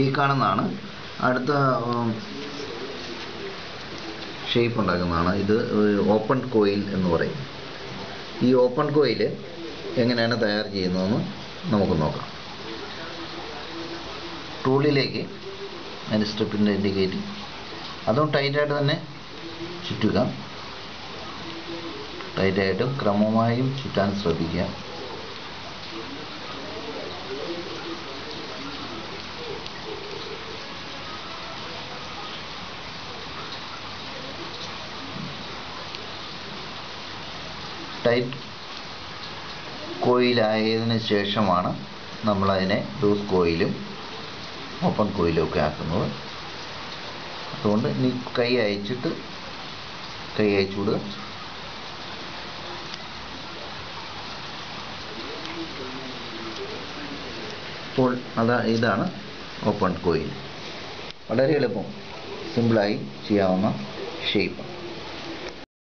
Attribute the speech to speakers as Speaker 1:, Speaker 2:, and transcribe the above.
Speaker 1: ഈ കാണുന്നതാണ് അടുത്ത ഷേപ്പ് ഉണ്ടാക്കുന്നതാണ്. ഇത് ഓപ്പൺ കോയിൽ എന്ന് പറയും. ഈ ഓപ്പൺ കോയിൽ എങ്ങനെയാണ് തയ്യാർ ചെയ്യുന്നതെന്ന് നമുക്ക് നോക്കാം. ടൂളിലേക്ക് അതിൻ്റെ സ്ട്രിപ്പിൻ്റെ ഇൻഡിക്കേറ്റ് അതും ടൈറ്റായിട്ട് തന്നെ ചുറ്റുക. ടൈറ്റായിട്ടും ക്രമമായും ചുറ്റാൻ ശ്രദ്ധിക്കുക. ടൈറ്റ് കോയിലായതിനു ശേഷമാണ് നമ്മളതിനെ ലൂസ് കോയിലും ഓപ്പൺ കോയിലും ഒക്കെ ആക്കുന്നത്. അതുകൊണ്ട് ഇനി കൈ അയച്ചു വിടുക. അപ്പോൾ ഇതാണ് ഓപ്പൺ കോയിൽ. വളരെ എളുപ്പം സിമ്പിളായി ചെയ്യാവുന്ന ഷേപ്പ്.